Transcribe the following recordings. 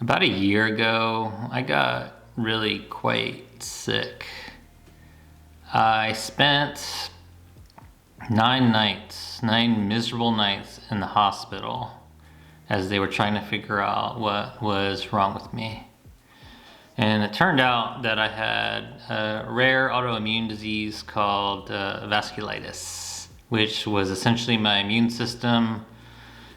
About a year ago, I got really quite sick. I spent 9 miserable nights in the hospital as they were trying to figure out what was wrong with me. And it turned out that I had a rare autoimmune disease called vasculitis, which was essentially my immune system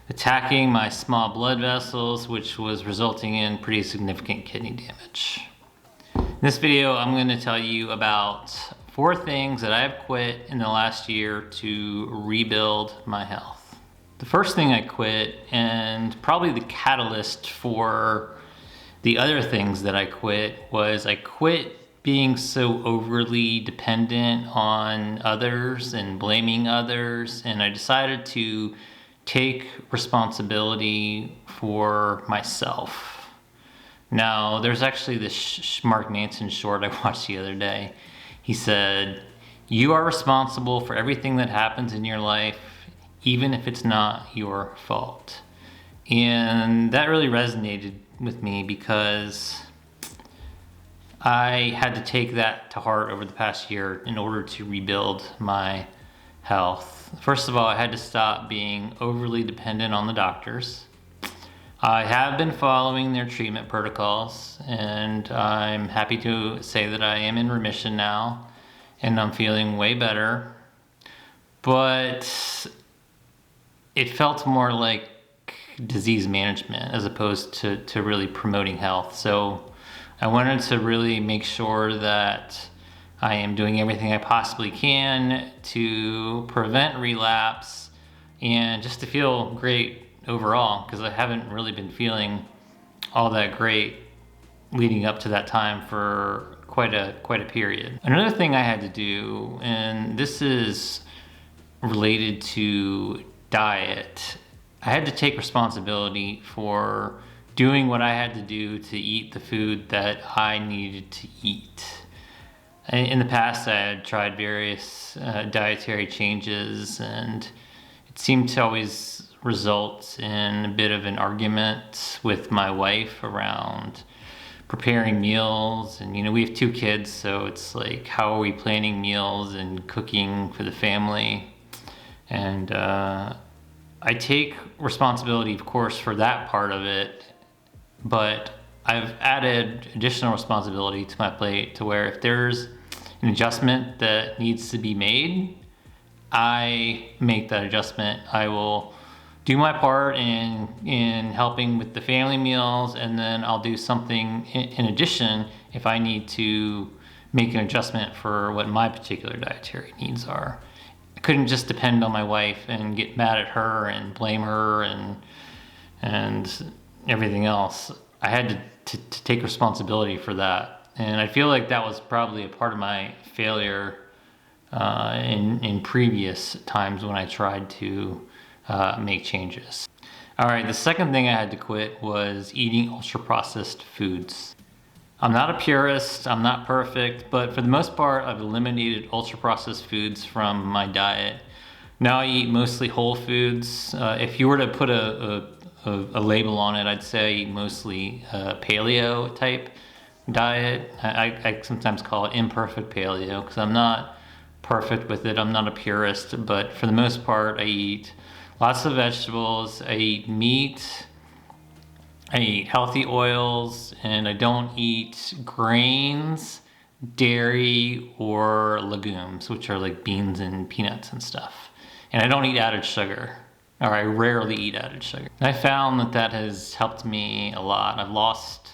attacking my small blood vessels, which was resulting in pretty significant kidney damage. In this video, I'm going to tell you about 4 things that I've quit in the last year to rebuild my health. The first thing I quit, and probably the catalyst for the other things that I quit, was I quit being so overly dependent on others and blaming others, and I decided to take responsibility for myself. Now, there's actually this Mark Manson short I watched the other day. He said, "You are responsible for everything that happens in your life, even if it's not your fault." And that really resonated with me because I had to take that to heart over the past year in order to rebuild my health. First of all, I had to stop being overly dependent on the doctors. I have been following their treatment protocols, and I'm happy to say that I am in remission now, and I'm feeling way better. But it felt more like disease management as opposed to really promoting health. So I wanted to really make sure that I am doing everything I possibly can to prevent relapse and just to feel great overall, because I haven't really been feeling all that great leading up to that time for quite a period. Another thing I had to do, and this is related to diet, I had to take responsibility for doing what I had to do to eat the food that I needed to eat. In the past, I had tried various dietary changes, and it seemed to always result in a bit of an argument with my wife around preparing meals. And we have 2 kids, so it's like, how are we planning meals and cooking for the family? And I take responsibility, of course, for that part of it, but I've added additional responsibility to my plate to where if there's an adjustment that needs to be made, I make that adjustment. I will do my part in helping with the family meals, and then I'll do something in addition if I need to make an adjustment for what my particular dietary needs are. I couldn't just depend on my wife and get mad at her and blame her and everything else. I had to take responsibility for that. And I feel like that was probably a part of my failure in previous times when I tried to make changes. All right, the second thing I had to quit was eating ultra-processed foods. I'm not a purist, I'm not perfect, but for the most part, I've eliminated ultra-processed foods from my diet. Now I eat mostly whole foods. If you were to put a label on it, I'd say I eat mostly paleo type diet. I sometimes call it imperfect paleo because I'm not perfect with it. I'm not a purist, but for the most part, I eat lots of vegetables. I eat meat. I eat healthy oils, and I don't eat grains, dairy, or legumes, which are like beans and peanuts and stuff. And I don't eat added sugar, or I rarely eat added sugar. I found that has helped me a lot. I've lost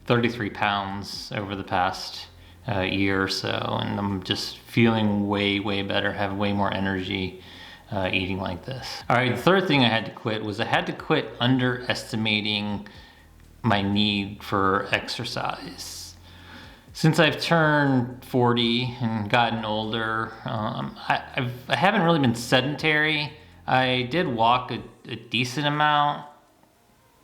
33 pounds over the past year or so, and I'm just feeling way better, have way more energy eating like this. All right, the third thing I had to quit was I had to quit underestimating my need for exercise. Since I've turned 40 and gotten older, I haven't really been sedentary. I did walk a decent amount,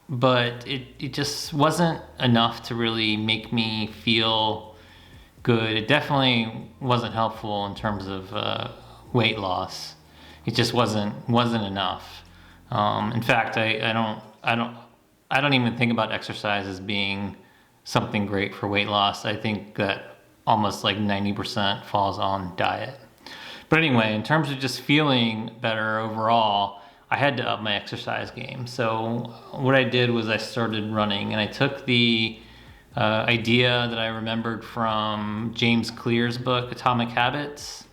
but it just wasn't enough to really make me feel good. It definitely wasn't helpful in terms of weight loss. It just wasn't enough. In fact, I don't I don't even think about exercise as being something great for weight loss. I think that almost like 90% falls on diet. But anyway, in terms of just feeling better overall, I had to up my exercise game. So what I did was I started running, and I took the idea that I remembered from James Clear's book, Atomic Habits,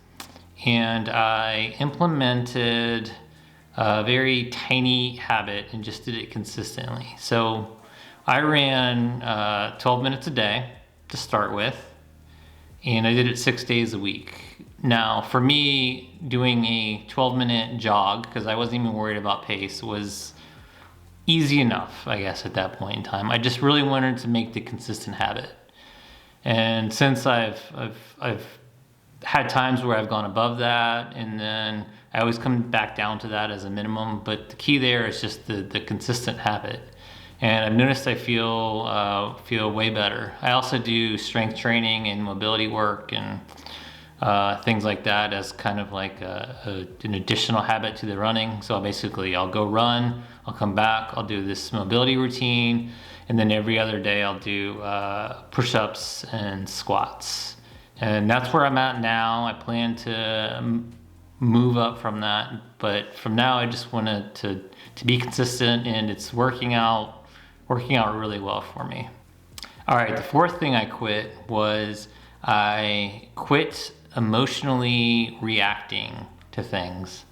and I implemented a very tiny habit and just did it consistently. So I ran 12 minutes a day to start with, and I did it 6 days a week. Now, for me, doing a 12-minute jog, because I wasn't even worried about pace, was easy enough, I guess, at that point in time. I just really wanted to make the consistent habit. And since I've had times where I've gone above that, and then I always come back down to that as a minimum. But the key there is just the consistent habit. And I've noticed I feel way better. I also do strength training and mobility work and things like that as kind of like an additional habit to the running. So I'll go run, I'll come back, I'll do this mobility routine, and then every other day I'll do push-ups and squats. And that's where I'm at now. I plan to move up from that, but from now I just wanted to be consistent, and it's working out really well for me. All right, the fourth thing I quit was I quit emotionally reacting to things.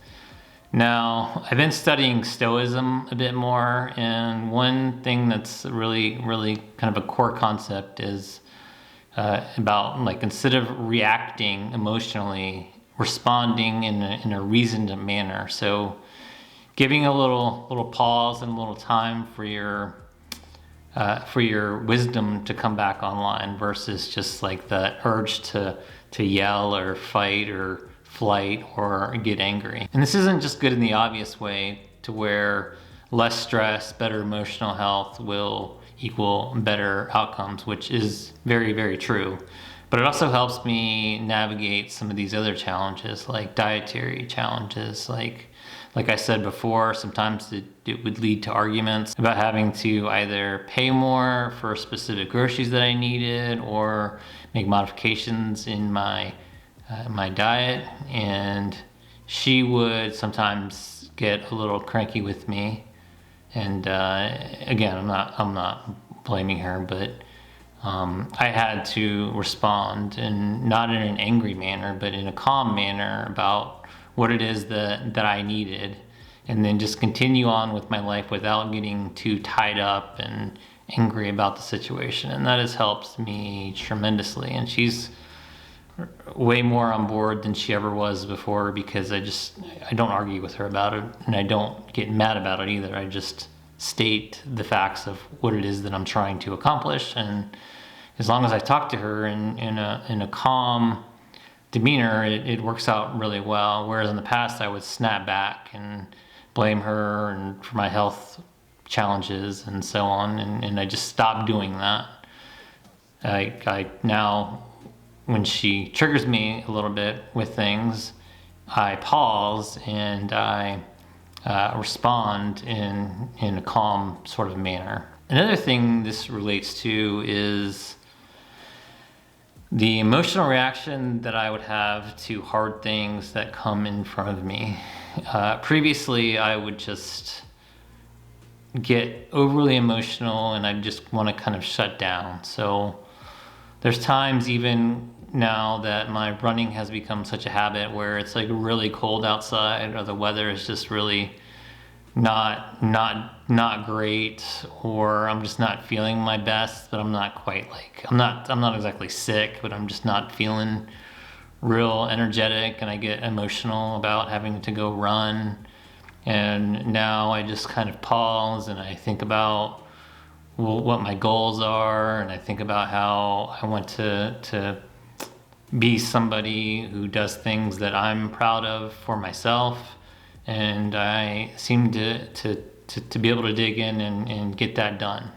Now, I've been studying Stoicism a bit more, and one thing that's really, really kind of a core concept is about, like, instead of reacting emotionally, responding in a reasoned manner. So giving a little pause and a little time for your wisdom to come back online versus just like the urge to yell or fight or flight or get angry. And this isn't just good in the obvious way to where less stress, better emotional health will equal better outcomes, which is very, very true. But it also helps me navigate some of these other challenges, like dietary challenges. Like I said before, sometimes it would lead to arguments about having to either pay more for specific groceries that I needed or make modifications in my diet. And she would sometimes get a little cranky with me. And again, I'm not blaming her, but I had to respond, and not in an angry manner, but in a calm manner about what it is that I needed, and then just continue on with my life without getting too tied up and angry about the situation. And that has helped me tremendously. And she's way more on board than she ever was before, because I don't argue with her about it, and I don't get mad about it either. I just state the facts of what it is that I'm trying to accomplish, and as long as I talk to her in a calm demeanor, it works out really well. Whereas in the past, I would snap back and blame her and for my health challenges and so on, and I just stopped doing that. I now, when she triggers me a little bit with things, I pause and I respond in a calm sort of manner. Another thing this relates to is the emotional reaction that I would have to hard things that come in front of me. Previously, I would just get overly emotional and I just want to kind of shut down. So there's times even now that my running has become such a habit where it's like really cold outside, or the weather is just really not great, or I'm just not feeling my best, but I'm not quite like, I'm not exactly sick, but I'm just not feeling real energetic, and I get emotional about having to go run. And now I just kind of pause and I think about what my goals are, and I think about how I want to be somebody who does things that I'm proud of for myself. And I seem to be able to dig in and get that done.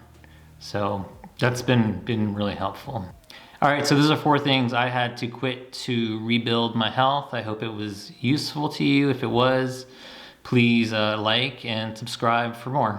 So that's been really helpful. All right, so those are 4 things I had to quit to rebuild my health. I hope it was useful to you. If it was, please like and subscribe for more.